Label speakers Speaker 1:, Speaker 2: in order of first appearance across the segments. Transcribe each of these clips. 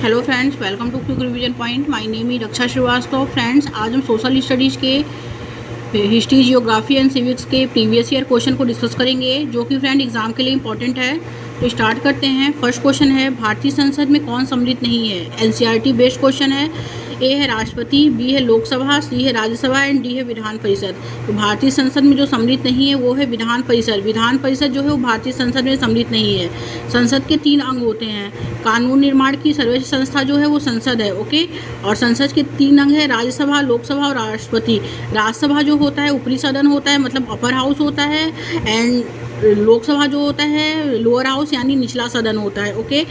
Speaker 1: Hello friends, welcome to quick revision point. My name is Raksha Srivastava. Friends, आज हम social studies के history, geography and civics के previous year question को discuss करेंगे, जो कि फ्रेंड एग्जाम के लिए इंपॉर्टेंट है। तो स्टार्ट करते हैं। फर्स्ट क्वेश्चन है, भारतीय संसद में कौन सम्मिलित नहीं है? एनसीईआरटी बेस्ड क्वेश्चन है। ए है राष्ट्रपति, बी है लोकसभा, सी है राज्यसभा एंड डी है विधान परिषद। तो भारतीय संसद में जो सम्मिलित नहीं है वो है विधान परिषद। विधान परिषद जो है वो भारतीय संसद में सम्मिलित नहीं है। संसद के 3 अंग होते हैं। कानून निर्माण की सर्वोच्च संस्था जो है वो संसद है, ओके। और संसद के 3 अंग है, राज्यसभा, लोकसभा और राष्ट्रपति। राज्यसभा जो होता है ऊपरी सदन होता है, मतलब अपर हाउस होता है, एंड लोकसभा जो होता है लोअर हाउस यानी निचला सदन होता है, ओके।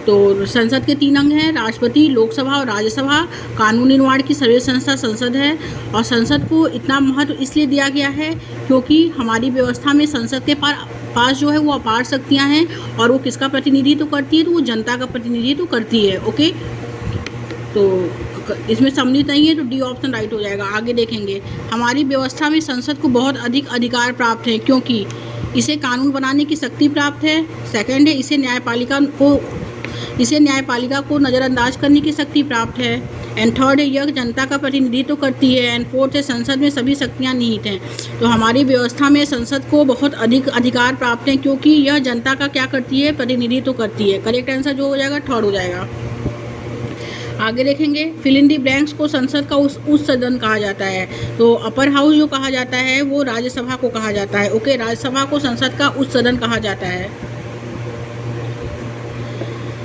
Speaker 1: तो संसद के 3 अंग हैं, राष्ट्रपति, लोकसभा और राज्यसभा। कानून निर्माण की सर्वोच्च संस्था संसद है, और संसद को इतना महत्व इसलिए दिया गया है क्योंकि हमारी व्यवस्था में संसद के पास जो है वो अपार शक्तियाँ हैं, और वो किसका प्रतिनिधित्व करती है? तो वो जनता का प्रतिनिधित्व करती है, ओके। तो इसमें सम्मिलित नहीं है तो डी ऑप्शन राइट हो जाएगा। आगे देखेंगे, हमारी व्यवस्था में संसद को बहुत अधिक अधिकार प्राप्त हैं क्योंकि इसे कानून बनाने की शक्ति प्राप्त है। सेकंड है, इसे न्यायपालिका को नज़रअंदाज करने की शक्ति प्राप्त है। एंड थर्ड है, यह जनता का प्रतिनिधित्व करती है। एंड फोर्थ है, संसद में सभी शक्तियाँ निहित हैं। तो हमारी व्यवस्था में संसद को बहुत अधिक अधिकार प्राप्त हैं क्योंकि यह जनता का क्या करती है? प्रतिनिधित्व करती है। करेक्ट आंसर जो हो जाएगा थर्ड हो जाएगा। आगे देखेंगे, फिल इन दी ब्लैंक्स को संसद का उस सदन कहा जाता है। तो अपर हाउस जो कहा जाता है वो राज्यसभा को कहा जाता है, ओके। राज्यसभा को संसद का उस सदन कहा जाता है।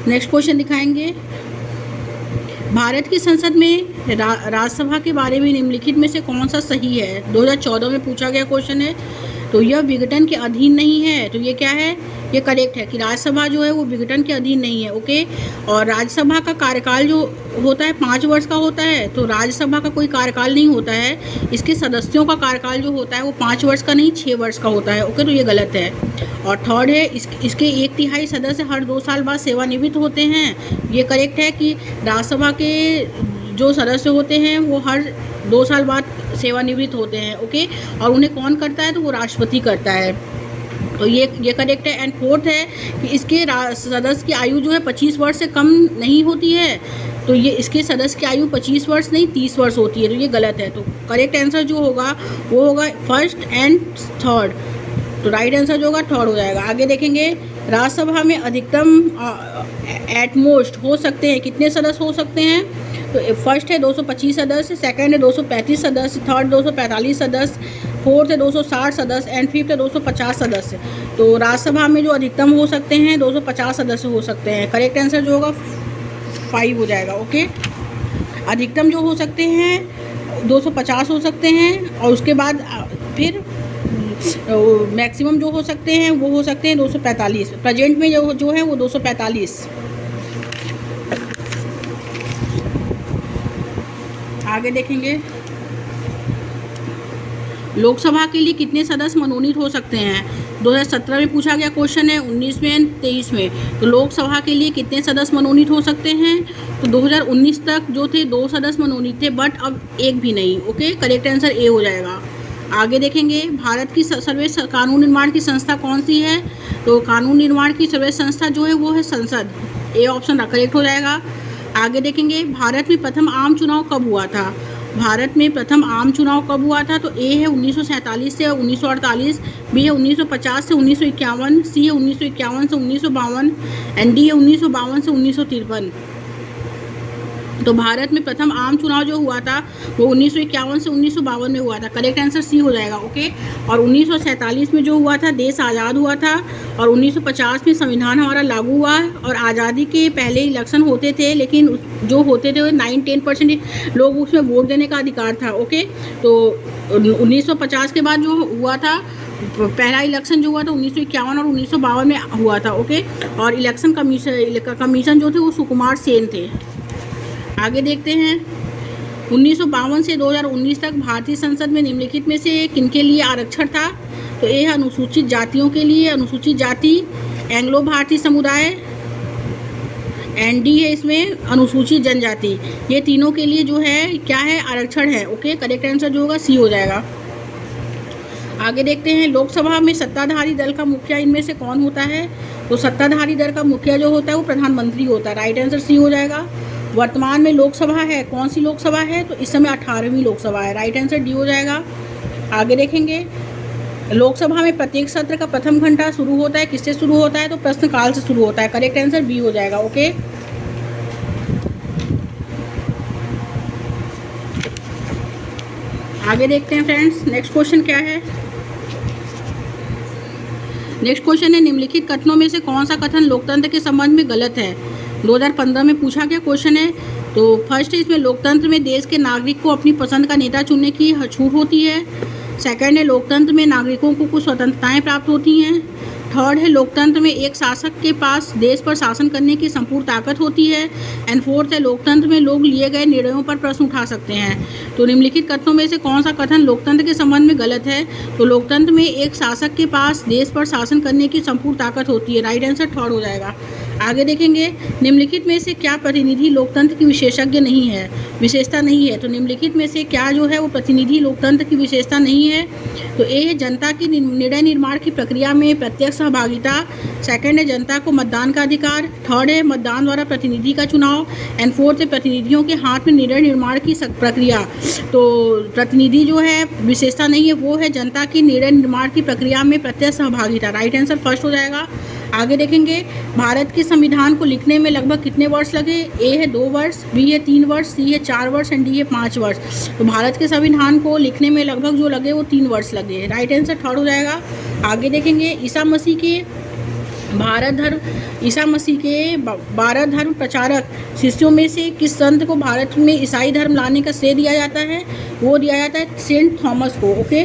Speaker 1: नेक्स्ट क्वेश्चन दिखाएंगे, भारत की संसद में राज्यसभा के बारे में निम्नलिखित में से कौन सा सही है? 2014 में पूछा गया क्वेश्चन है। तो यह विघटन के अधीन नहीं है। तो ये क्या है? ये करेक्ट है कि राज्यसभा जो है वो विघटन के अधीन नहीं है, ओके। और राज्यसभा का कार्यकाल जो होता है 5 वर्ष का होता है, तो राज्यसभा का कोई कार्यकाल नहीं होता है। इसके सदस्यों का कार्यकाल जो होता है वो 5 वर्ष का नहीं 6 वर्ष का होता है, ओके। तो ये गलत है। और थर्ड है, इसके 1/3 सदस्य हर 2 साल बाद सेवानिवृत्त होते हैं। ये करेक्ट है कि राज्यसभा के जो सदस्य होते हैं वो हर 2 साल बाद सेवानिवृत्त होते हैं, ओके। और उन्हें कौन करता है? तो वो राष्ट्रपति करता है। तो ये करेक्ट है। एंड फोर्थ है कि इसके सदस्य की आयु जो है 25 वर्ष से कम नहीं होती है। तो ये इसके सदस्य की आयु 25 वर्ष नहीं 30 वर्ष होती है। तो ये गलत है। तो करेक्ट आंसर जो होगा वो होगा फर्स्ट एंड थर्ड। तो राइट आंसर जो होगा थर्ड हो जाएगा। आगे देखेंगे, राज्यसभा में अधिकतम एट मोस्ट हो सकते हैं कितने सदस्य हो सकते हैं? तो फर्स्ट है 225 सदस्य, सेकंड है 235 सदस्य, थर्ड 245 सदस्य, फोर्थ है 260 सदस्य एंड फिफ्थ है 250 सदस्य। तो राज्यसभा में जो अधिकतम हो सकते हैं 250 सदस्य हो सकते हैं। करेक्ट आंसर जो होगा 5 हो जाएगा, ओके। अधिकतम जो हो सकते हैं 250 हो सकते हैं, और उसके बाद फिर मैक्सिमम जो हो सकते हैं वो हो सकते हैं 245। प्रेजेंट में जो है वो 245। आगे देखेंगे, लोकसभा के लिए कितने सदस्य मनोनीत हो सकते हैं? 2017 में पूछा गया क्वेश्चन है, 19 में, 23 में। तो लोकसभा के लिए कितने सदस्य मनोनीत हो सकते हैं? तो 2019 तक जो थे 2 सदस्य मनोनीत थे, बट अब 1 भी नहीं, ओके। करेक्ट आंसर ए हो जाएगा। आगे देखेंगे, भारत की सर्वोच्च कानून निर्माण की संस्था कौन सी है? तो कानून निर्माण की सर्वोच्च संस्था जो है वो है संसद। ए ऑप्शन करेक्ट हो जाएगा। आगे देखेंगे, भारत में प्रथम आम चुनाव कब हुआ था? भारत में प्रथम आम चुनाव कब हुआ था? तो ए है 1947 से 1948, बी है 1950 से 1951, सी है 1951 से 1952 एंड डी है 1952 से 1953। तो भारत में प्रथम आम चुनाव जो हुआ था वो 1951 से 1952 में हुआ था। करेक्ट आंसर सी हो जाएगा, ओके। और 1947 में जो हुआ था देश आज़ाद हुआ था, और 1950 में संविधान हमारा लागू हुआ। और आज़ादी के पहले इलेक्शन होते थे, लेकिन जो होते थे 9-10% लोग उसमें वोट देने का अधिकार था, ओके। तो 1950 के बाद जो हुआ था पहला इलेक्शन जो हुआ था 1951 और 1952 में हुआ था, ओके। और इलेक्शन कमीशन जो थे वो सुकुमार सेन थे। आगे देखते हैं, 1952 से 2019 तक भारतीय संसद में निम्नलिखित में से किनके लिए आरक्षण था? तो ये है अनुसूचित जातियों के लिए, अनुसूचित जाति, एंग्लो भारतीय समुदाय, एंड डी है इसमें अनुसूचित जनजाति। ये तीनों के लिए जो है क्या है? आरक्षण है, ओके। करेक्ट आंसर जो होगा सी हो जाएगा। आगे देखते हैं, लोकसभा में सत्ताधारी दल का मुखिया इनमें से कौन होता है? तो सत्ताधारी दल का मुखिया जो होता है वो प्रधानमंत्री होता है। राइट आंसर सी हो जाएगा। वर्तमान में लोकसभा है, कौन सी लोकसभा है? तो इस समय 18वीं लोकसभा है। राइट आंसर डी हो जाएगा। आगे देखेंगे, लोकसभा में प्रत्येक सत्र का प्रथम घंटा शुरू होता है, किससे शुरू होता है? तो प्रश्नकाल से शुरू होता है। करेक्ट आंसर बी हो जाएगा। ओके, आगे देखते हैं फ्रेंड्स, नेक्स्ट क्वेश्चन क्या है। नेक्स्ट क्वेश्चन है, निम्नलिखित कथनों में से कौन सा कथन लोकतंत्र के संबंध में गलत है? 2015 में पूछा गया क्वेश्चन है। तो फर्स्ट है, इसमें लोकतंत्र में देश के नागरिक को अपनी पसंद का नेता चुनने की छूट होती है। सेकंड है, लोकतंत्र में नागरिकों को कुछ स्वतंत्रताएं प्राप्त होती हैं। थर्ड है, लोकतंत्र में एक शासक के पास देश पर शासन करने की संपूर्ण ताकत होती है। एंड फोर्थ है, लोकतंत्र में लोग लिए गए निर्णयों पर प्रश्न उठा सकते हैं। तो निम्नलिखित कथनों में से कौन सा कथन लोकतंत्र के संबंध में गलत है? तो लोकतंत्र में एक शासक के पास देश पर शासन करने की संपूर्ण ताकत होती है। राइट आंसर थर्ड हो जाएगा। आगे देखेंगे, निम्नलिखित में से क्या प्रतिनिधि लोकतंत्र की विशेषज्ञ नहीं है, विशेषता नहीं है? तो निम्नलिखित में से क्या जो है वो प्रतिनिधि लोकतंत्र की विशेषता नहीं है? तो ए है, जनता की निर्णय निर्माण की प्रक्रिया में प्रत्यक्ष सहभागिता। सेकंड है, जनता को मतदान का अधिकार। थर्ड है, मतदान द्वारा प्रतिनिधि का चुनाव। एंड फोर्थ है, प्रतिनिधियों के हाथ में निर्णय निर्माण की प्रक्रिया। तो प्रतिनिधि जो है विशेषता नहीं है, वो है जनता की निर्णय निर्माण की प्रक्रिया में प्रत्यक्ष सहभागिता। राइट आंसर फर्स्ट हो जाएगा। आगे देखेंगे, भारत के संविधान को लिखने में लगभग कितने वर्ष लगे? ए है 2 वर्ष, बी है 3 वर्ष, सी है 4 वर्ष एंड डी है 5 वर्ष। तो भारत के संविधान को लिखने में लगभग जो लगे वो 3 वर्ष लगे। राइट आंसर थर्ड हो जाएगा। आगे देखेंगे, ईसा मसीह के 12 धर्म प्रचारक शिष्यों में से किस संत को भारत में ईसाई धर्म लाने का श्रेय दिया जाता है? वो दिया जाता है सेंट थॉमस को। ओके,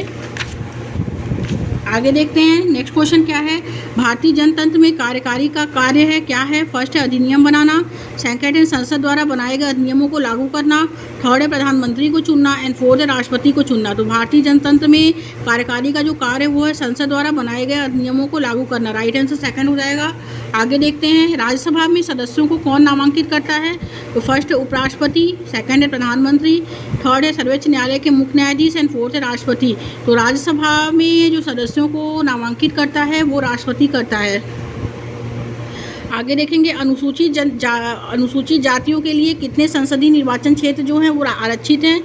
Speaker 1: आगे देखते हैं, नेक्स्ट क्वेश्चन क्या है। भारतीय जनतंत्र में कार्यकारी का कार्य है, क्या है? फर्स्ट है अधिनियम बनाना। सेकंड है संसद द्वारा बनाए गए अधिनियमों को लागू करना। थर्ड है प्रधानमंत्री को चुनना। एंड फोर्थ है राष्ट्रपति को चुनना। तो भारतीय जनतंत्र में कार्यकारी का जो कार्य है वो है संसद द्वारा बनाए गए अधिनियमों को लागू करना। राइट आंसर सेकंड हो जाएगा। आगे देखते हैं, राज्यसभा में सदस्यों को कौन नामांकित करता है? तो फर्स्ट है उपराष्ट्रपति, सेकंड है प्रधानमंत्री, थर्ड है सर्वोच्च न्यायालय के मुख्य न्यायाधीश एंड फोर्थ है राष्ट्रपति। तो राज्यसभा में जो सदस्यों को नामांकित करता है वो राष्ट्रपति करता है। आगे देखेंगे, अनुसूचित जातियों के लिए कितने संसदीय निर्वाचन क्षेत्र जो हैं वो आरक्षित हैं?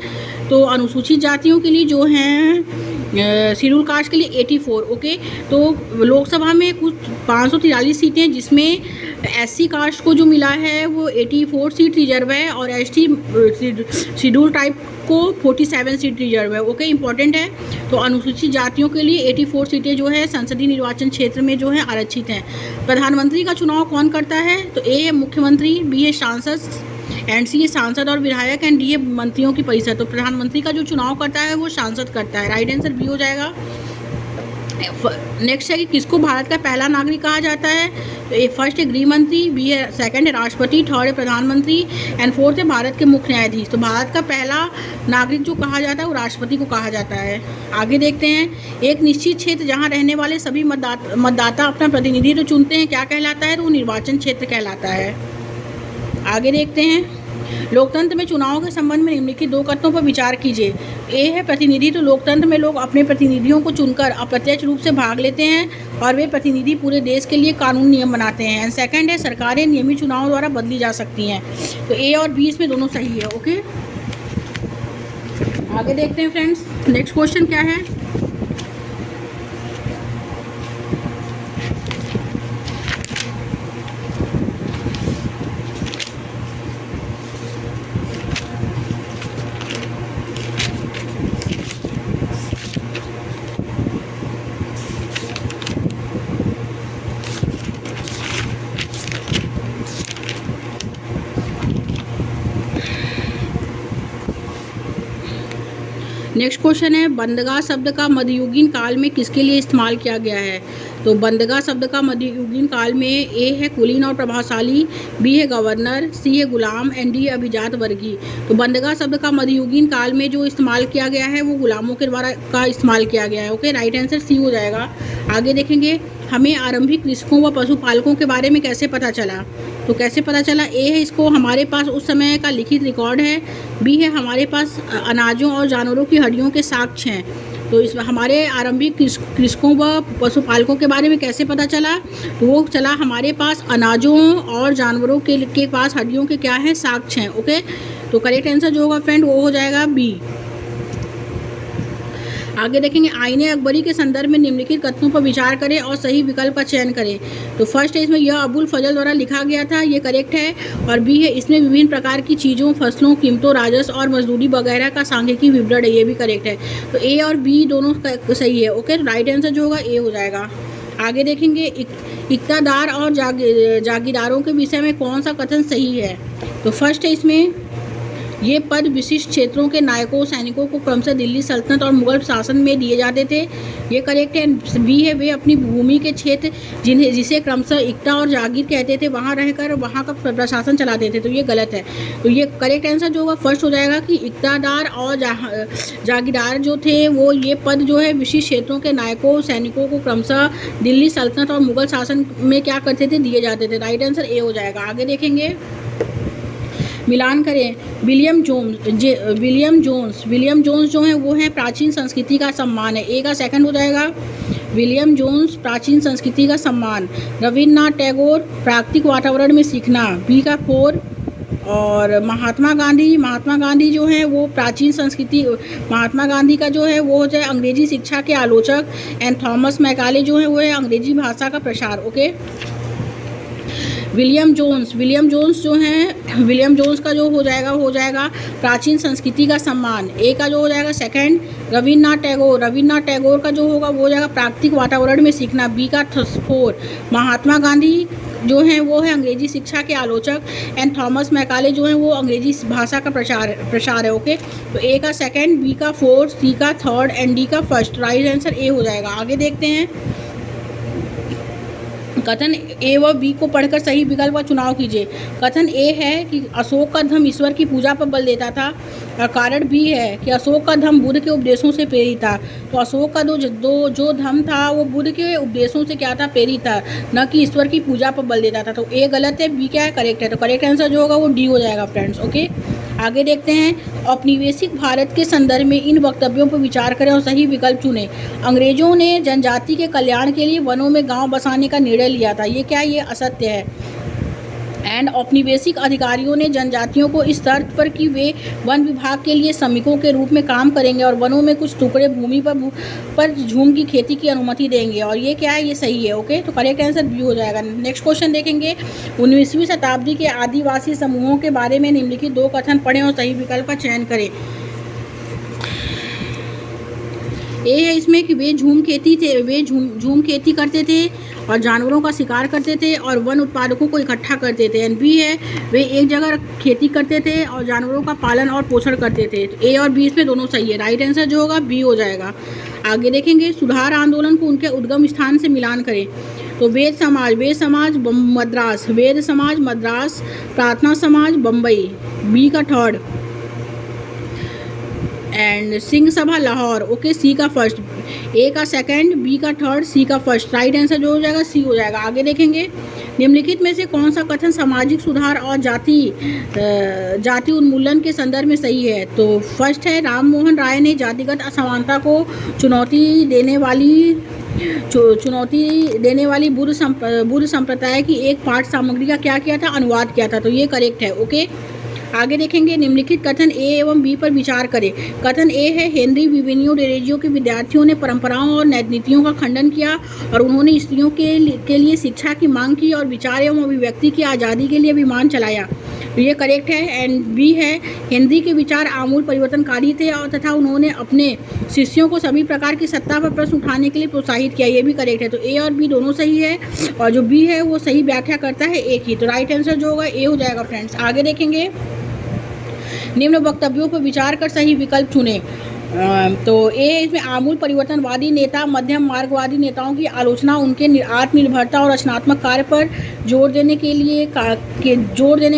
Speaker 1: तो अनुसूचित जातियों के लिए जो हैं शेड्यूल कास्ट के लिए 84। ओके, तो लोकसभा में कुछ 543 सीटें, जिसमें एससी कास्ट को जो मिला है वो 84 सीट रिजर्व है और एसटी शेड्यूल टाइप को 47 सीट रिजर्व है। ओके, इंपॉर्टेंट है। तो अनुसूचित जातियों के लिए 84 सीटें जो है संसदीय निर्वाचन क्षेत्र में जो है आरक्षित हैं। प्रधानमंत्री का चुनाव कौन करता है? तो ए है मुख्यमंत्री, बी है सांसद एंड सी है सांसद और विधायक एंड डी है मंत्रियों की परिषद। तो प्रधानमंत्री का जो चुनाव करता है वो सांसद करता है। राइट आंसर बी हो जाएगा। नेक्स्ट है कि किसको भारत का पहला नागरिक कहा जाता है? तो फर्स्ट है गृह मंत्री, बी है सेकंड है राष्ट्रपति, थर्ड है प्रधानमंत्री एंड फोर्थ है भारत के मुख्य न्यायाधीश। तो भारत का पहला नागरिक जो कहा जाता है वो राष्ट्रपति को कहा जाता है। आगे देखते हैं, एक निश्चित क्षेत्र जहां रहने वाले सभी मतदाता अपना प्रतिनिधित्व चुनते हैं, क्या कहलाता है? तो वो निर्वाचन क्षेत्र कहलाता है। आगे देखते हैं, लोकतंत्र में चुनाव के संबंध में निम्नलिखित 2 कथनों पर विचार कीजिए। ए है प्रतिनिधित्व, तो लोकतंत्र में लोग अपने प्रतिनिधियों को चुनकर अप्रत्यक्ष रूप से भाग लेते हैं और वे प्रतिनिधि पूरे देश के लिए कानून नियम बनाते हैं। एंड सेकंड है सरकारें नियमित चुनाव द्वारा बदली जा सकती हैं। तो ए और बी इसमें दोनों सही है। ओके, आगे देखते हैं फ्रेंड्स, नेक्स्ट क्वेश्चन क्या है। नेक्स्ट क्वेश्चन है, बंदगा शब्द का मध्ययुगीन काल में किसके लिए इस्तेमाल किया गया है? तो बंदगा शब्द का मध्ययुगीन काल में ए है कुलीन और प्रभावशाली, बी है गवर्नर, सी है गुलाम एंड डी अभिजात वर्गीय। तो बंदगा शब्द का मध्ययुगीन काल में जो इस्तेमाल किया गया है वो गुलामों के द्वारा का इस्तेमाल किया गया है। ओके, राइट आंसर सी हो जाएगा। आगे देखेंगे, हमें आरंभिक कृषकों व पशुपालकों के बारे में कैसे पता चला? तो कैसे पता चला? ए है इसको हमारे पास उस समय का लिखित रिकॉर्ड है, बी है हमारे पास अनाजों और जानवरों की हड्डियों के साक्ष्य हैं, तो इस हमारे आरंभिक कृषकों व पशुपालकों के बारे में कैसे पता चला? तो वो चला हमारे पास अनाजों और जानवरों के पास हड्डियों के क्या है, साक्ष्य हैं। ओके, तो करेक्ट आंसर जो होगा फ्रेंड वो हो जाएगा बी। आगे देखेंगे, आईने अकबरी के संदर्भ में निम्नलिखित कथनों पर विचार करें और सही विकल्प का चयन करें। तो फर्स्ट है इसमें यह अबुल फजल द्वारा लिखा गया था, ये करेक्ट है। और बी है इसमें विभिन्न प्रकार की चीज़ों, फसलों, कीमतों, राजस्व और मजदूरी वगैरह का सांख्यिकी विवरण है, ये भी करेक्ट है। तो ए और बी दोनों सही है। ओके, राइट आंसर जो होगा ए हो जाएगा। आगे देखेंगे, इक्तादार और जागीरदारों के विषय में कौन सा कथन सही है? तो फर्स्ट है इसमें ये पद विशिष्ट क्षेत्रों के नायकों, सैनिकों को क्रमशः दिल्ली सल्तनत और मुगल शासन में दिए जाते थे, ये करेक्ट है। बी है वे अपनी भूमि के क्षेत्र जिसे क्रमशः इक्ता और जागीर कहते थे वहाँ रहकर वहाँ का प्रशासन चलाते थे, तो ये गलत है। तो ये करेक्ट आंसर जो होगा फर्स्ट हो जाएगा कि इक्तादार और जागीरदार जो थे वो ये पद जो है विशिष्ट क्षेत्रों के नायकों, सैनिकों को क्रमशः दिल्ली सल्तनत और मुगल शासन में क्या करते थे, दिए जाते थे। राइट आंसर ए हो जाएगा। आगे देखेंगे, मिलान करें, विलियम जोन्स जो है वो है प्राचीन संस्कृति का सम्मान है, ए का सेकंड हो जाएगा। विलियम जोन्स प्राचीन संस्कृति का सम्मान। रविन्द्रनाथ टैगोर प्राकृतिक वातावरण में सीखना, बी का 4। और महात्मा गांधी जो है वो प्राचीन संस्कृति, महात्मा गांधी का जो है वो हो जाए अंग्रेजी शिक्षा के आलोचक। एंड थॉमस मैकाले जो है वो है अंग्रेजी भाषा का प्रसार। ओके, विलियम जोन्स का जो हो जाएगा प्राचीन संस्कृति का सम्मान, ए का जो हो जाएगा सेकंड। रविन्द्रनाथ टैगोर का जो होगा वो हो जाएगा प्राकृतिक वातावरण में सीखना, बी का 4। महात्मा गांधी जो है वो है अंग्रेजी शिक्षा के आलोचक। एंड थॉमस मैकाले जो है वो अंग्रेजी भाषा का प्रसार है। ओके, तो ए का सेकंड, बी का 4, सी का 3rd एंड डी का 1st। राइट आंसर ए हो जाएगा। आगे देखते हैं, कथन ए व बी को पढ़कर सही विकल्प का चुनाव कीजिए। कथन ए है कि अशोक का धर्म ईश्वर की पूजा पर बल देता था, और कारण बी है कि अशोक का धर्म बुद्ध के उपदेशों से प्रेरित था। तो अशोक का जो धर्म था वो बुद्ध के उपदेशों से क्या था, प्रेरित था, न कि ईश्वर की पूजा पर बल देता था। तो ए गलत है, बी क्या है, करेक्ट है। तो करेक्ट आंसर जो होगा वो डी हो जाएगा फ्रेंड्स। ओके, आगे देखते हैं, औपनिवेशिक भारत के संदर्भ में इन वक्तव्यों पर विचार करें और सही विकल्प चुनें। अंग्रेजों ने जनजाति के कल्याण के लिए वनों में गांव बसाने का निर्णय लिया था, ये क्या है, ये असत्य है। एंड औपनिवेशिक अधिकारियों ने जनजातियों को इस शर्त पर कि वे वन विभाग के लिए श्रमिकों के रूप में काम करेंगे और वनों में कुछ टुकड़े भूमि पर झूम की खेती की अनुमति देंगे, और ये क्या है, ये सही है। ओके, तो करेक्ट आंसर बी हो जाएगा। नेक्स्ट क्वेश्चन देखेंगे, 19वीं शताब्दी के आदिवासी समूहों के बारे में निम्नलिखित 2 कथन पढ़ें और सही विकल्प का चयन करें। ए है इसमें कि वे झूम खेती करते थे और जानवरों का शिकार करते थे और वन उत्पादकों को इकट्ठा करते थे। एंड बी है वे एक जगह खेती करते थे और जानवरों का पालन और पोषण करते थे। तो ए और बी इसमें दोनों सही है। राइट आंसर जो होगा बी हो जाएगा। आगे देखेंगे, सुधार आंदोलन को उनके उद्गम स्थान से मिलान करें। तो वेद समाज मद्रास, प्रार्थना समाज बम्बई, बी का 3rd। And Singh Sabha Lahore, okay, सी का 1st, ए का 2nd, बी का 3rd, सी का 1st। राइट आंसर जो हो जाएगा सी हो जाएगा। आगे देखेंगे, निम्नलिखित में से कौन सा कथन सामाजिक सुधार और जाति उन्मूलन के संदर्भ में सही है? तो फर्स्ट है, राम मोहन राय ने जातिगत असमानता को चुनौती देने वाली बुद्ध संप्रदाय की एक पाठ सामग्री का क्या किया था, अनुवाद किया था। तो ये करेक्ट है। ओके, आगे देखेंगे, निम्नलिखित कथन ए एवं बी पर विचार करें। कथन ए है, हेनरी विविनियो डेरेजियो के विद्यार्थियों ने परंपराओं और नीतियों का खंडन किया और उन्होंने स्त्रियों के लिए शिक्षा की मांग की और विचार एवं अभिव्यक्ति की आज़ादी के लिए अभियान चलाया। तो ये करेक्ट है। एंड बी है, हेनरी के विचार आमूल परिवर्तनकारी थे और तथा उन्होंने अपने शिष्यों को सभी प्रकार की सत्ता पर प्रश्न उठाने के लिए प्रोत्साहित किया, ये भी करेक्ट है। तो ए और बी दोनों सही है और जो बी है वो सही व्याख्या करता है ए की। तो राइट आंसर जो होगा ए हो जाएगा फ्रेंड्स। आगे देखेंगे, निम्न वक्तव्यों पर विचार कर सही विकल्प चुनें। तो ए इसमें आमूल परिवर्तनवादी नेता मध्यम मार्गवादी नेताओं की आलोचना उनके आत्मनिर्भरता और रचनात्मक कार्य पर जोर देने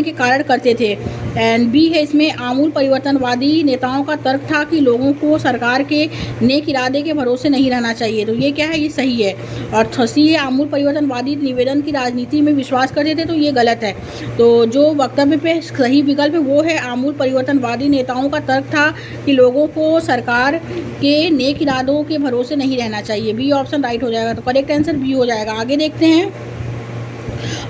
Speaker 1: के कारण करते थे। एंड बी है इसमें आमूल परिवर्तनवादी नेताओं का तर्क था कि लोगों को सरकार के नेक इरादे के भरोसे नहीं रहना चाहिए। तो ये क्या है, ये सही है। और सी है, आमूल परिवर्तनवादी निवेदन की राजनीति में विश्वास करते थे। तो ये गलत है। तो जो वक्तव्य पे सही विकल्प है वो है आमूल परिवर्तनवादी नेताओं का तर्क था कि लोगों को सरकार के नेक इरादों के भरोसे नहीं रहना चाहिए। बी ऑप्शन राइट हो जाएगा। तो करेक्ट आंसर बी हो जाएगा। आगे देखते हैं।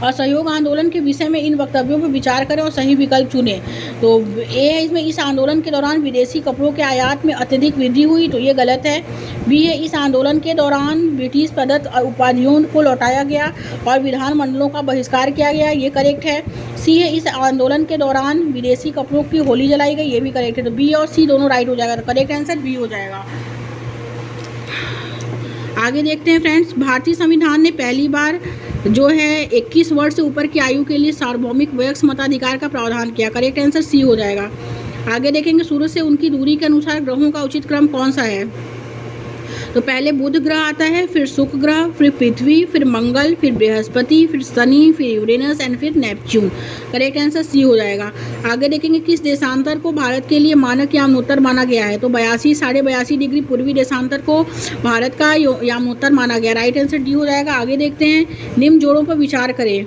Speaker 1: असहयोग आंदोलन के विषय में इन वक्तव्यों पर विचार करें और सही विकल्प चुनें। तो ए है इसमें, इस आंदोलन के दौरान विदेशी कपड़ों के आयात में अत्यधिक वृद्धि हुई, तो ये गलत है। बी है, इस आंदोलन के दौरान ब्रिटिश प्रदत्त उपाधियों को लौटाया गया और विधानमंडलों का बहिष्कार किया गया, ये करेक्ट है। सी है, इस आंदोलन के दौरान विदेशी कपड़ों की होली जलाई गई, ये भी करेक्ट है। तो बी और सी दोनों राइट हो जाएगा। तो करेक्ट आंसर बी हो जाएगा। आगे देखते हैं फ्रेंड्स। भारतीय संविधान ने पहली बार जो है 21 वर्ष से ऊपर की आयु के लिए सार्वभौमिक वयस्क मताधिकार का प्रावधान किया। करेक्ट आंसर सी हो जाएगा। आगे देखेंगे। सूरज से उनकी दूरी के अनुसार ग्रहों का उचित क्रम कौन सा है? तो पहले बुध ग्रह आता है, फिर शुक्र ग्रह, फिर पृथ्वी, फिर मंगल, फिर बृहस्पति, फिर शनि, फिर यूरेनस एंड फिर नेपच्यून। करेक्ट आंसर सी हो जाएगा। आगे देखेंगे। किस देशांतर को भारत के लिए मानक यामोत्तर माना गया है? तो 82 82.5 डिग्री पूर्वी देशांतर को भारत का यामोत्तर माना गया। राइट आंसर डी हो जाएगा। आगे देखते हैं। निम्न जोड़ों पर विचार करें।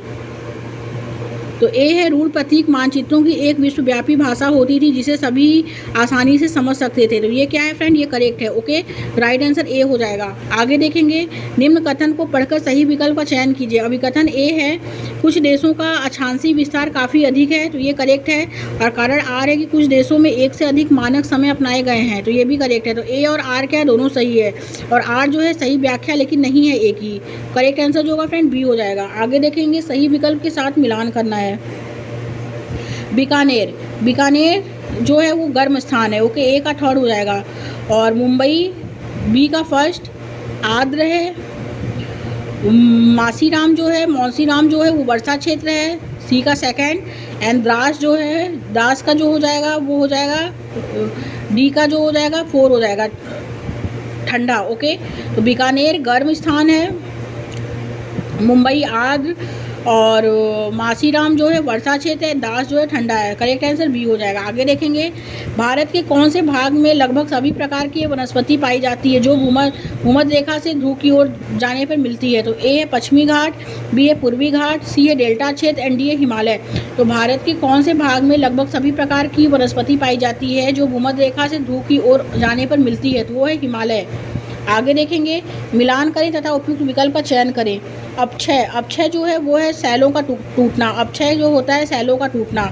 Speaker 1: तो ए है, रूढ़ प्रतीक मानचित्रों की एक विश्वव्यापी भाषा होती थी जिसे सभी आसानी से समझ सकते थे। तो ये क्या है फ्रेंड? ये करेक्ट है। ओके, राइट आंसर ए हो जाएगा। आगे देखेंगे। निम्न कथन को पढ़कर सही विकल्प का चयन कीजिए। अभी कथन ए है, कुछ देशों का अक्षांशीय विस्तार काफ़ी अधिक है, तो ये करेक्ट है। और कारण आर है कि कुछ देशों में एक से अधिक मानक समय अपनाए गए हैं, तो ये भी करेक्ट है। तो ए और आर क्या है? दोनों सही है। और आर जो है सही व्याख्या लेकिन नहीं है एक ही। करेक्ट आंसर जो होगा फ्रेंड बी हो जाएगा। आगे देखेंगे। सही विकल्प के साथ मिलान करना है। बीकानेर, बीकानेर जो है वो गर्म स्थान है। ओके, ए का थर्ड हो जाएगा। और मुंबई बी का फर्स्ट। आर्द्र है। मासीराम जो है, मौसीराम जो है वो वर्षा क्षेत्र है, सी का सेकंड। एंड द्रास जो है, द्रास का जो हो जाएगा वो हो जाएगा डी का जो हो जाएगा 4 हो जाएगा, ठंडा। ओके, तो बीकानेर गर्म स्थान है, मुंबई आर्द्र और मासीराम जो है वर्षा क्षेत्र है, दास जो है ठंडा है। करेक्ट आंसर बी हो जाएगा। आगे देखेंगे। भारत के कौन से भाग में लगभग सभी प्रकार की वनस्पति पाई जाती है जो भूमध्य रेखा से ध्रुव की ओर जाने पर मिलती है? तो ए है पश्चिमी घाट, बी है पूर्वी घाट, सी है डेल्टा क्षेत्र एंड डी है हिमालय। तो भारत के कौन से भाग में लगभग सभी प्रकार की वनस्पति पाई जाती है जो भूमध्य रेखा से ध्रुव की ओर जाने पर मिलती है? तो वो है हिमालय। आगे देखेंगे। मिलान करें तथा उपयुक्त विकल्प का चयन करें। अपक्षय, अपक्षय जो है वो है सैलों का टूटना। अपक्षय जो होता है सैलों का टूटना।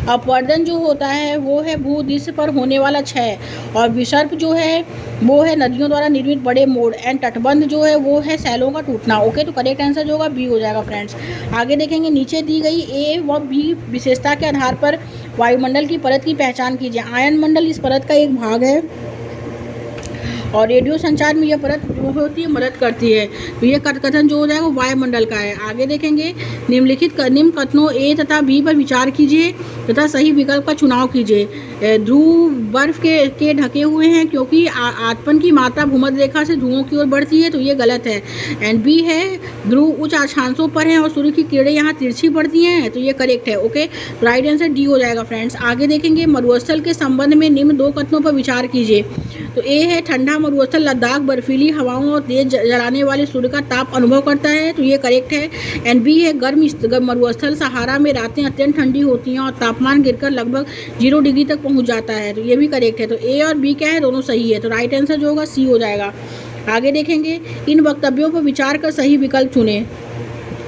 Speaker 1: अपवर्दन जो होता है वो है भूदृश्य पर होने वाला क्षय। और विसर्प जो है वो है नदियों द्वारा निर्मित बड़े मोड़। एंड तटबंध जो है वो है सैलों का टूटना। ओके, तो करेक्ट आंसर जो होगा बी हो जाएगा फ्रेंड्स। आगे देखेंगे। नीचे दी गई ए व बी विशेषता के आधार पर वायुमंडल की परत की पहचान कीजिए। आयन मंडल इस परत का एक भाग है और रेडियो संचार में यह परत जो होती है मदद करती है। तो ये कथन जो हो जाएगा वो वायुमंडल का है। आगे देखेंगे। निम्नलिखित निम्न कथनों ए तथा बी पर विचार कीजिए तथा सही विकल्प का चुनाव कीजिए। ध्रुव बर्फ के ढके हुए हैं क्योंकि आतपन की मात्रा भूमध्य रेखा से ध्रुवों की ओर बढ़ती है, तो ये गलत है। एंड बी है, ध्रुव उच्च अक्षांशों पर हैं और सूर्य की किरणें यहाँ तिरछी पड़ती हैं, तो ये करेक्ट है। ओके, राइट आंसर डी हो जाएगा फ्रेंड्स। आगे देखेंगे। मरुस्थल के संबंध में निम्न 2 कथनों पर विचार कीजिए। तो ए है, ठंडा मरुस्थल लद्दाख बर्फीली हवाओं और तेज जलाने वाले सूर्य का ताप अनुभव करता है, तो ये करेक्ट है। एंड बी है, गर्म मरुस्थल सहारा में रातें अत्यंत ठंडी होती हैं और तापमान गिरकर लगभग 0 डिग्री तक पहुंच जाता है, तो ये भी करेक्ट है। तो ए और बी क्या है? दोनों सही है। तो राइट आंसर जो होगा सी हो जाएगा। आगे देखेंगे। इन वक्तव्यों पर विचार कर सही विकल्प चुनें।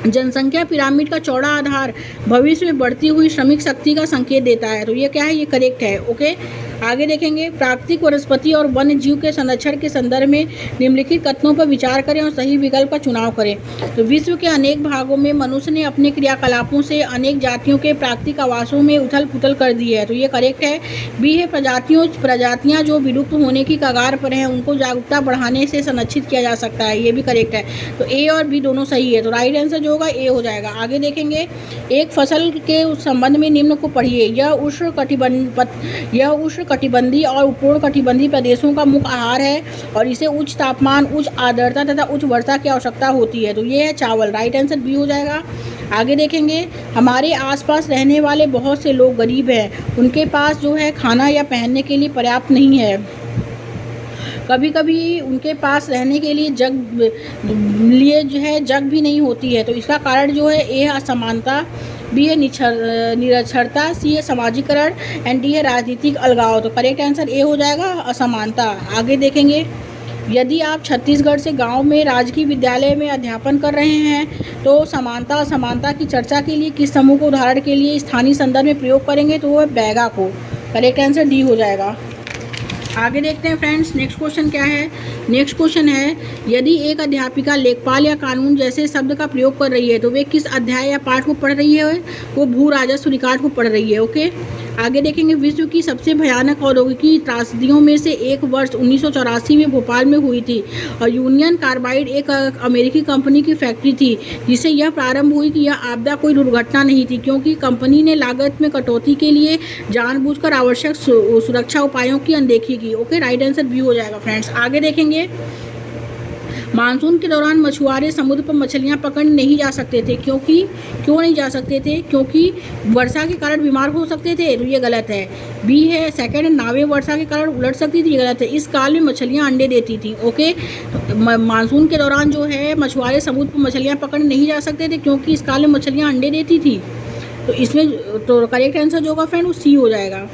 Speaker 1: जनसंख्या पिरामिड का चौड़ा आधार भविष्य में बढ़ती हुई श्रमिक शक्ति का संकेत देता है, तो ये क्या है? ये करेक्ट है। ओके, आगे देखेंगे। प्राकृतिक वनस्पति और वन्य जीव के संरक्षण के संदर्भ में निम्नलिखित कथनों पर विचार करें और सही विकल्प का चुनाव करें। तो विश्व के अनेक भागों में मनुष्य ने अपने क्रियाकलापों से अनेक जातियों के प्राकृतिक आवासों में उथल पुथल कर दी है, तो ये करेक्ट है। बी है, प्रजातियाँ जो विलुप्त होने की कगार पर हैं उनको जागरूकता बढ़ाने से संरक्षित किया जा सकता है, ये भी करेक्ट है। तो ए और बी दोनों सही है। तो राइट आंसर जो होगा ए हो जाएगा। आगे देखेंगे। एक फसल के संबंध में निम्न को पढ़िए। यह उष्णकटिबंधीय और उपोष्णकटिबंधीय प्रदेशों का मुख्य आहार है और इसे उच्च तापमान, उच्च आर्द्रता तथा उच्च वर्षा की आवश्यकता होती है, तो ये है चावल। राइट आंसर बी हो जाएगा। आगे देखेंगे। हमारे आसपास रहने वाले बहुत से लोग गरीब हैं, उनके पास जो है खाना या पहनने के लिए पर्याप्त नहीं है। कभी कभी उनके पास रहने के लिए जग भी नहीं होती है, तो इसका कारण जो है ए असमानता बी है निरक्षरता, सी है समाजीकरण एंड डी है राजनीतिक अलगाव। तो करेक्ट आंसर ए हो जाएगा असमानता। आगे देखेंगे, यदि आप छत्तीसगढ़ से गांव में राजकीय विद्यालय में अध्यापन कर रहे हैं तो समानता असमानता की चर्चा के लिए किस समूह को उदाहरण के लिए स्थानीय संदर्भ में प्रयोग करेंगे, तो वो है बैगा को। करेक्ट आंसर डी हो जाएगा। आगे देखते हैं फ्रेंड्स, नेक्स्ट क्वेश्चन क्या है। नेक्स्ट क्वेश्चन है, यदि एक अध्यापिका लेखपाल या कानून जैसे शब्द का प्रयोग कर रही है तो वे किस अध्याय या पाठ को पढ़ रही है, वो भू राजस्व रिकॉर्ड को पढ़ रही है। ओके, आगे देखेंगे, विश्व की सबसे भयानक औद्योगिकी त्रासदियों में से एक वर्ष 1984 में भोपाल में हुई थी और यूनियन कार्बाइड एक अमेरिकी कंपनी की फैक्ट्री थी जिससे यह प्रारंभ हुई कि यह आपदा कोई दुर्घटना नहीं थी क्योंकि कंपनी ने लागत में कटौती के लिए जानबूझकर आवश्यक सुरक्षा उपायों की अनदेखी की। ओके, राइट आंसर बी हो जाएगा फ्रेंड्स। आगे देखेंगे, मानसून के दौरान मछुआरे समुद्र पर मछलियां पकड़ने नहीं जा सकते थे क्यों नहीं जा सकते थे? क्योंकि वर्षा के कारण बीमार हो सकते थे, तो ये गलत है। बी है सेकंड, नावें वर्षा के कारण उलट सकती थी, ये गलत है। इस काल में मछलियां अंडे देती थी। ओके, मानसून के दौरान जो है मछुआरे समुद्र पर मछलियां पकड़ने नहीं जा सकते थे क्योंकि इस काल में मछलियां अंडे देती थी। तो इसमें तो करेक्ट आंसर जो होगा फ्रेंड वो सी हो जाएगा।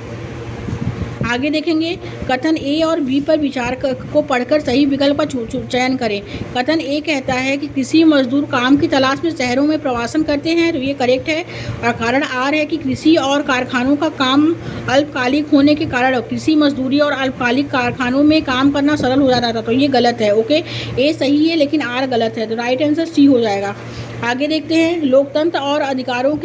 Speaker 1: आगे देखेंगे, कथन ए और बी पर विचार को पढ़कर सही विकल्प का चयन करें। कथन ए कहता है कि कृषि मजदूर काम की तलाश में शहरों में प्रवासन करते हैं, तो ये करेक्ट है। और कारण आर है कि कृषि और कारखानों का काम अल्पकालिक होने के कारण कृषि मजदूरी और अल्पकालिक कारखानों में काम करना सरल हो जाता था, तो ये गलत है। ओके, ए सही है लेकिन आर गलत है, तो राइट आंसर सी हो जाएगा। आगे देखते हैं, लोकतंत्र और अधिकारों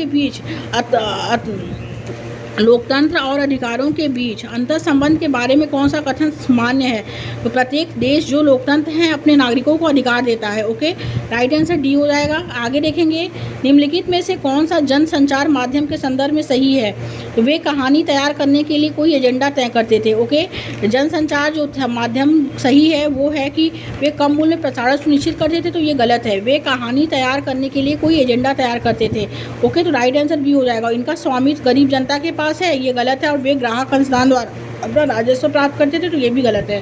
Speaker 1: के बीच अंतर संबंध के बारे में कौन सा कथन मान्य है? तो प्रत्येक देश जो लोकतंत्र है अपने नागरिकों को अधिकार देता है। ओके, राइट आंसर डी हो जाएगा। आगे देखेंगे, निम्नलिखित में से कौन सा जन संचार माध्यम के संदर्भ में सही है? तो वे कहानी तैयार करने के लिए कोई एजेंडा तय करते थे। ओके, जनसंचार जो माध्यम सही है वो है कि वे कम मूल्य में प्रसारण सुनिश्चित करते थे, तो ये गलत है। वे कहानी तैयार करने के लिए कोई एजेंडा तैयार करते थे। ओके, तो राइट आंसर बी हो जाएगा। इनका स्वामित्व गरीब जनता के पास है, ये गलत है। और वे ग्राहक अंशदान द्वारा अपना राजस्व प्राप्त करते थे, तो ये भी गलत है।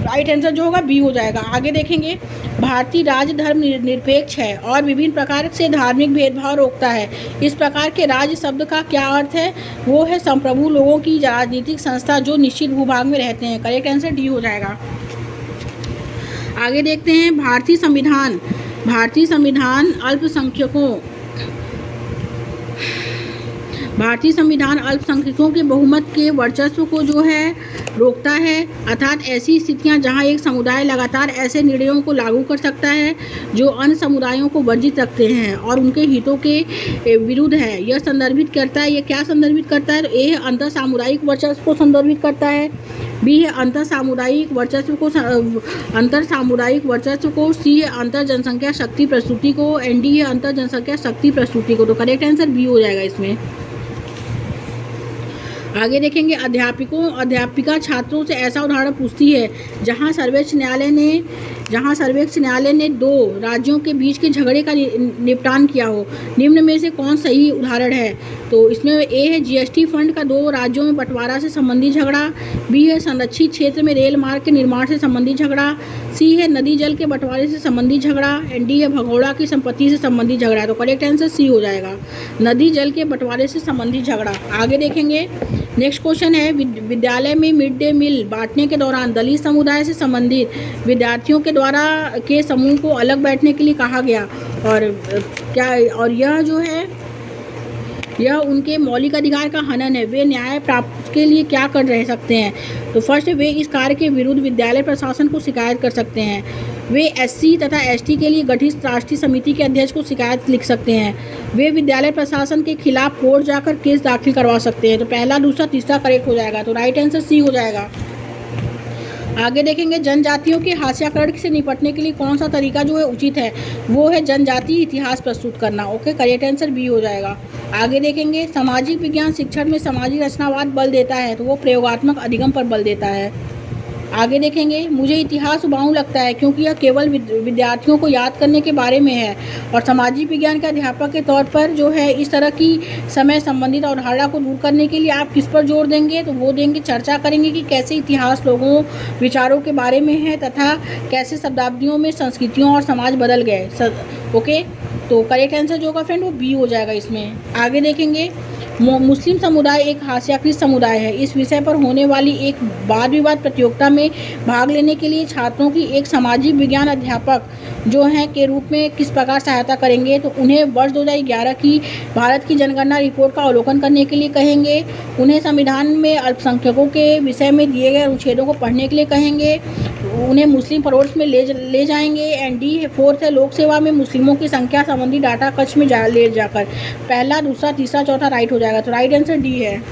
Speaker 1: राइट आंसर जो होगा बी हो जाएगा। आगे देखेंगे, भारतीय राज्य धर्म निरपेक्ष है और विभिन्न प्रकार से धार्मिक भेदभाव रोकता है। इस प्रकार के राज्य शब्द का क्या अर्थ है? वो है संप्रभु लोगों की राजनीतिक संस्था जो निश्चित भूभाग में रहते हैं। करेक्ट आंसर डी हो जाएगा। आगे देखते हैं, भारतीय संविधान अल्पसंख्यकों के बहुमत के वर्चस्व को जो है रोकता है, अर्थात ऐसी स्थितियां जहां एक समुदाय लगातार ऐसे निर्णयों को लागू कर सकता है जो अन्य समुदायों को वर्जित रखते हैं और उनके हितों के विरुद्ध है। यह संदर्भित करता है, ये क्या संदर्भित करता है? तो ए है अंतर सामुदायिक वर्चस्व को संदर्भित करता है, बी है अंतर सामुदायिक वर्चस्व को, सी है अंतर जनसंख्या शक्ति प्रस्तुति को, एंड डी है अंतर जनसंख्या शक्ति प्रस्तुति को। तो करेक्ट आंसर बी हो जाएगा इसमें। आगे देखेंगे, अध्यापिका छात्रों से ऐसा उदाहरण पूछती है जहां सर्वोच्च न्यायालय ने दो राज्यों के बीच के झगड़े का निपटान किया हो। निम्न में से कौन सही उदाहरण है? तो इसमें ए है जीएसटी फंड का दो राज्यों में बंटवारा से संबंधित झगड़ा, बी है संरक्षित क्षेत्र में रेल मार्ग के निर्माण से संबंधित झगड़ा, सी है नदी जल के बंटवारे से संबंधित झगड़ा, एंड डी है भगोड़ा की संपत्ति से संबंधित झगड़ा। तो करेक्ट आंसर सी हो जाएगा, नदी जल के बंटवारे से संबंधित झगड़ा। आगे देखेंगे, नेक्स्ट क्वेश्चन है, विद्यालय में मिड डे मील बांटने के दौरान दलित समुदाय से संबंधित विद्यार्थियों के द्वारा के समूह को अलग बैठने के लिए कहा गया और यह जो है यह उनके मौलिक अधिकार का हनन है। वे न्याय प्राप्त के लिए क्या कर रह सकते हैं? तो फर्स्ट, वे इस कार्य के विरुद्ध विद्यालय प्रशासन को शिकायत कर सकते हैं। वे एससी तथा एसटी के लिए गठित राष्ट्रीय समिति के अध्यक्ष को शिकायत लिख सकते हैं। वे विद्यालय प्रशासन के खिलाफ कोर्ट जाकर केस दाखिल करवा सकते हैं। तो पहला, दूसरा, तीसरा करेक्ट हो जाएगा, तो राइट आंसर सी हो जाएगा। आगे देखेंगे, जनजातियों के हास्याकरण से निपटने के लिए कौन सा तरीका जो है उचित है? वो है जनजातीय इतिहास प्रस्तुत करना। ओके, करेक्ट आंसर बी हो जाएगा। आगे देखेंगे, सामाजिक विज्ञान शिक्षण में सामाजिक रचनावाद बल देता है, तो वो प्रयोगात्मक अधिगम पर बल देता है। आगे देखेंगे, मुझे इतिहास उबाऊ लगता है क्योंकि यह केवल विद्यार्थियों को याद करने के बारे में है और सामाजिक विज्ञान के अध्यापक के तौर पर जो है इस तरह की समय संबंधित अवधारणा को दूर करने के लिए आप किस पर जोर देंगे? तो वो देंगे, चर्चा करेंगे कि कैसे इतिहास लोगों विचारों के बारे में है तथा कैसे शताब्दियों में संस्कृतियों और समाज बदल गए। ओके, तो करेक्ट आंसर जो होगा फ्रेंड वो बी हो जाएगा इसमें। आगे देखेंगे, मुस्लिम समुदाय एक हास्याकृत समुदाय है। इस विषय पर होने वाली एक वाद विवाद प्रतियोगिता में भाग लेने के लिए छात्रों की एक सामाजिक विज्ञान अध्यापक जो हैं के रूप में किस प्रकार सहायता करेंगे। तो उन्हें वर्ष 2011 की भारत की जनगणना रिपोर्ट का अवलोकन करने के लिए कहेंगे, उन्हें संविधान में अल्पसंख्यकों के विषय में दिए गए अनुच्छेदों को पढ़ने के लिए कहेंगे, उन्हें मुस्लिम पड़ोस में ले जाएंगे। एंड डी फोर्थ है, लोक सेवा में मुस्लिमों की संख्या संबंधी डाटा कक्ष में ले जाकर। पहला, दूसरा, तीसरा, चौथा राइट हो जाएगा। तो राइट आंसर डी है।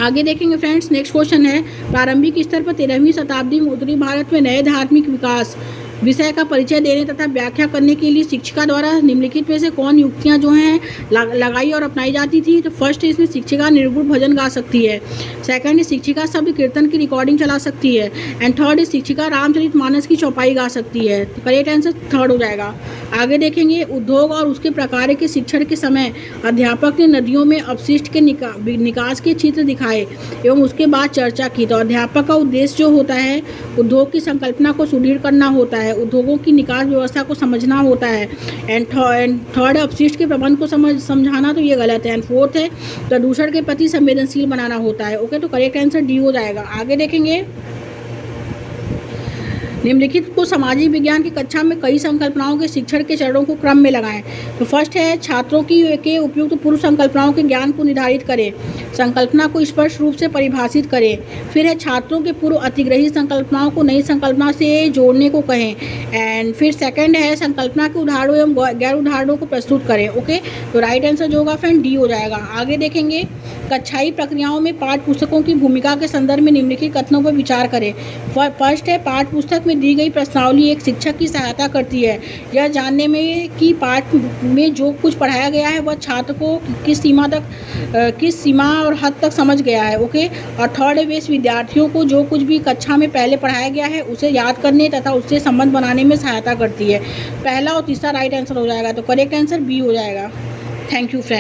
Speaker 1: आगे देखेंगे फ्रेंड्स, नेक्स्ट क्वेश्चन है, प्रारंभिक स्तर पर 13वीं शताब्दी में उत्तरी भारत में नए धार्मिक विकास विषय का परिचय देने तथा व्याख्या करने के लिए शिक्षिका द्वारा निम्नलिखित में से कौन युक्तियां जो हैं लगाई और अपनाई जाती थी। तो फर्स्ट, इसमें शिक्षिका निर्गुण भजन गा सकती है। सेकंड, शिक्षिका शब्द कीर्तन की रिकॉर्डिंग चला सकती है। एंड थर्ड, शिक्षिका रामचरितमानस की चौपाई गा सकती है। तो करेक्ट आंसर थर्ड हो जाएगा। आगे देखेंगे, उद्योग और उसके प्रकार के शिक्षण के समय अध्यापक ने नदियों में अपशिष्ट के निकास के चित्र दिखाए एवं उसके बाद चर्चा की। तो अध्यापक का उद्देश्य जो होता है उद्योग की संकल्पना को सुदृढ़ करना होता है, उद्योगों की निकास व्यवस्था को समझना होता है। एंड थर्ड, अपशिष्ट के प्रबंध को समझाना, तो ये गलत है। एंड फोर्थ है, प्रदूषण के प्रति संवेदनशील बनाना होता है। ओके, तो करेक्ट आंसर डी हो जाएगा। आगे देखेंगे, निम्नलिखित को सामाजिक विज्ञान की कक्षा में कई संकल्पनाओं के शिक्षण के चरणों को क्रम में लगाएं। तो फर्स्ट है, छात्रों के उपयुक्त पूर्व संकल्पनाओं के ज्ञान को निर्धारित करें, संकल्पना को स्पष्ट रूप से परिभाषित करें। फिर है, छात्रों के पूर्व अतिग्रहित संकल्पनाओं को नई संकल्पना से जोड़ने को कहें। एंड फिर सेकंड है, संकल्पना के उदाहरणों एवं गैर उदाहरणों को प्रस्तुत करें। ओके, तो राइट आंसर जो होगा फ्रेंड डी हो जाएगा। आगे देखेंगे, कक्षाई प्रक्रियाओं में पाठ्य पुस्तकों की भूमिका के संदर्भ में निम्नलिखित कथनों पर विचार करें। फर्स्ट है, पाठ्य पुस्तक में दी गई प्रश्नावली एक शिक्षक की सहायता करती है यह जानने में कि पाठ में जो कुछ पढ़ाया गया है वह छात्र को किस सीमा और हद तक समझ गया है। ओके, और थर्ड है, वे विद्यार्थियों को जो कुछ भी कक्षा में पहले पढ़ाया गया है उसे याद करने तथा उससे संबंध बनाने में सहायता करती है। पहला और तीसरा राइट आंसर हो जाएगा। तो करेक्ट आंसर बी हो जाएगा। Thank you friend.